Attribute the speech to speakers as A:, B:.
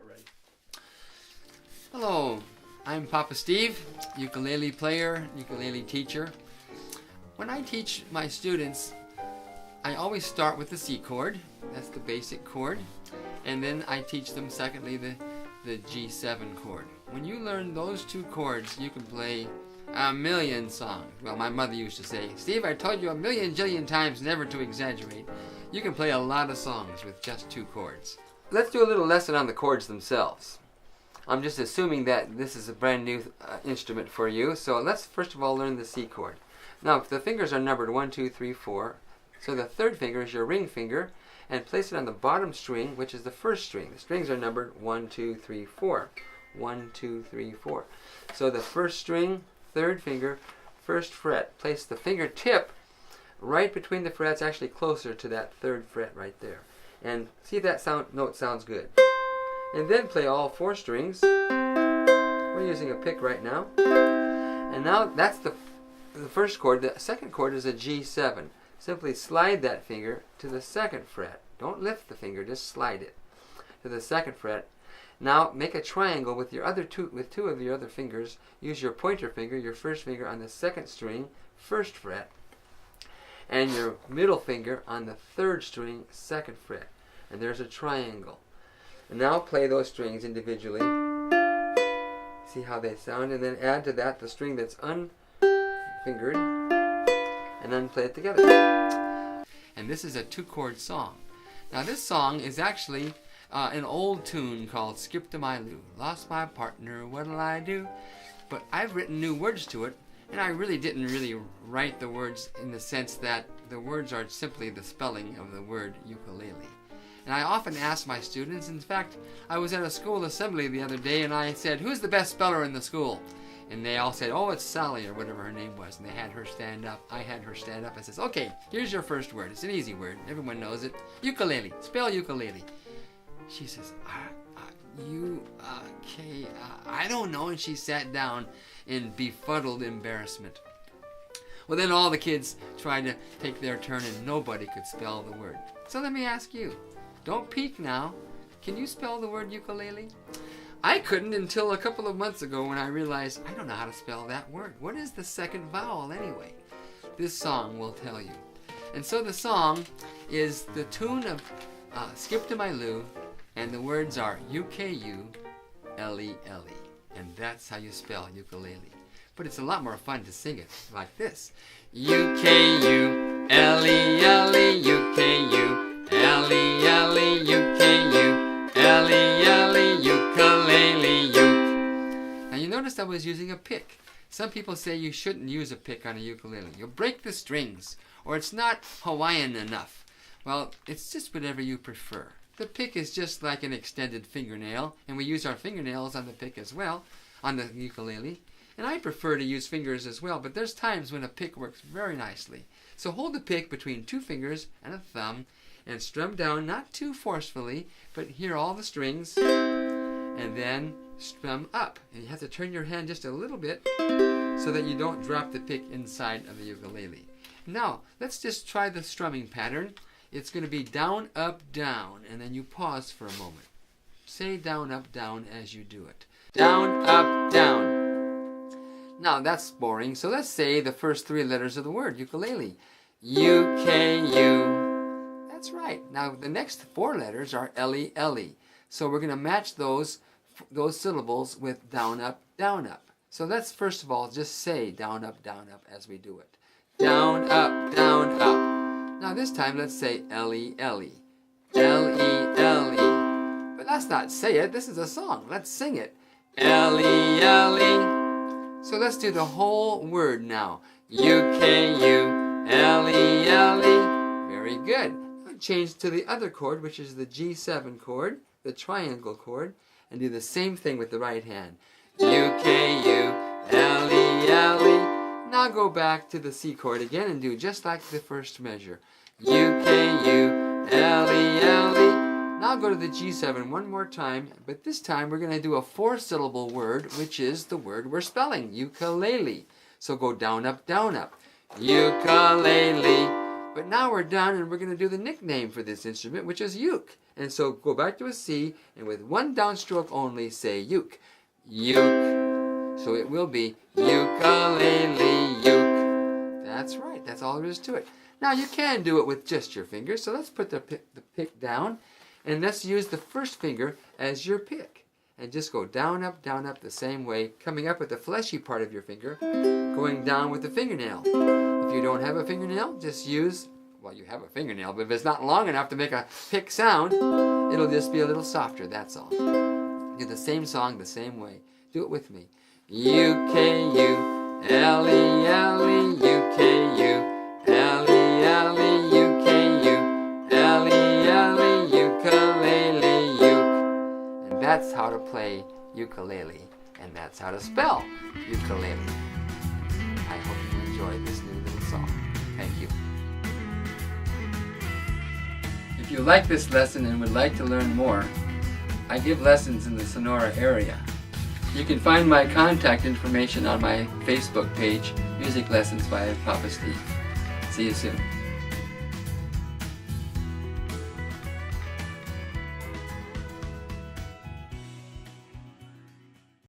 A: already.
B: Hello, I'm Papa Steve, ukulele player, ukulele teacher. When I teach my students, I always start with the C chord. That's the basic chord. And then I teach them, secondly, the G7 chord. When you learn those two chords, you can play a million songs. Well, my mother used to say, Steve, I told you a million jillion times never to exaggerate. You can play a lot of songs with just two chords. Let's do a little lesson on the chords themselves. I'm just assuming that this is a brand new instrument for you. So let's first of all learn the C chord. Now, if the fingers are numbered 1, 2, 3, 4, so the third finger is your ring finger, and place it on the bottom string, which is the first string. The strings are numbered 1, 2, 3, 4. 1, 2, 3, 4. So the first string, third finger, first fret. Place the fingertip right between the frets, actually closer to that third fret right there. And see if that note sounds good. And then play all four strings. We're using a pick right now. And now that's the first chord. The second chord is a G7. Simply slide that finger to the second fret. Don't lift the finger, just slide it to the second fret. Now make a triangle with your two of your other fingers. Use your pointer finger, your first finger on the second string, first fret, and your middle finger on the third string, second fret. And there's a triangle. And now play those strings individually. See how they sound, and then add to that the string that's unfingered, and then play it together. And this is a two-chord song. Now this song is actually an old tune called Skip to My Lou. Lost my partner, what'll I do? But I've written new words to it, and I didn't write the words in the sense that the words are simply the spelling of the word ukulele. And I often ask my students, in fact, I was at a school assembly the other day and I said, who's the best speller in the school? And they all said, oh, it's Sally, or whatever her name was. And they had her stand up. I had her stand up and says, okay, here's your first word. It's an easy word. Everyone knows it. Ukulele. Spell ukulele. She says, I don't know. And she sat down in befuddled embarrassment. Well, then all the kids tried to take their turn and nobody could spell the word. So let me ask you, don't peek now. Can you spell the word ukulele? I couldn't until a couple of months ago when I realized I don't know how to spell that word. What is the second vowel anyway? This song will tell you. And so the song is the tune of Skip to My Lou, and the words are U-K-U-L-E-L-E. And that's how you spell ukulele. But it's a lot more fun to sing it like this. U-K-U-L-E-L-E, U-K-U-L-E-L-E, U-K-U-L-E-L-E, ukulele, uke. Now you noticed I was using a pick. Some people say you shouldn't use a pick on a ukulele. You'll break the strings, or it's not Hawaiian enough. Well, it's just whatever you prefer. The pick is just like an extended fingernail, and we use our fingernails on the pick as well, on the ukulele. And I prefer to use fingers as well, but there's times when a pick works very nicely. So hold the pick between two fingers and a thumb, and strum down, not too forcefully, but hear all the strings, and then strum up. And you have to turn your hand just a little bit so that you don't drop the pick inside of the ukulele. Now, let's just try the strumming pattern. It's going to be down, up, down, and then you pause for a moment. Say down, up, down as you do it. Down, up, down. Now, that's boring, so let's say the first three letters of the word, ukulele. U-K-U. That's right. Now, the next four letters are L-E-L-E. So we're going to match those syllables with down, up, down, up. So let's first of all just say down, up, as we do it. Down, up, down, up. Now this time let's say L-E-L-E. L-E-L-E. But let's not say it. This is a song. Let's sing it. L-E-L-E. So let's do the whole word now. U-K-U-L-E-L-E. Very good. Change to the other chord, which is the G7 chord, the triangle chord, and do the same thing with the right hand. U-K-U-L-E-L-E. Now go back to the C chord again and do just like the first measure. U-K-U-L-E-L-E. Now go to the G7 one more time, but this time we're going to do a four-syllable word, which is the word we're spelling, ukulele. So go down, up, ukulele. But now we're done and we're going to do the nickname for this instrument, which is uke. And so go back to a C, and with one downstroke only, say uke. Uke. So it will be ukulele, uke. That's right. That's all there is to it. Now you can do it with just your fingers. So let's put the pick down, and let's use the first finger as your pick. And just go down, up, the same way, coming up with the fleshy part of your finger, going down with the fingernail. If you don't have a fingernail, just use, well, you have a fingernail, but if it's not long enough to make a pick sound, it'll just be a little softer, that's all. Do the same song the same way. Do it with me. U-K-U-L-E-L-E, U-K-U, L-E-L-E, U-K-U, L-E-L-E, ukulele, uke. And that's how to play ukulele, and that's how to spell ukulele. I hope you enjoyed this new little song. Thank you. If you like this lesson and would like to learn more, I give lessons in the Sonora area. You can find my contact information on my Facebook page, Music Lessons by Papa Steve. See you soon.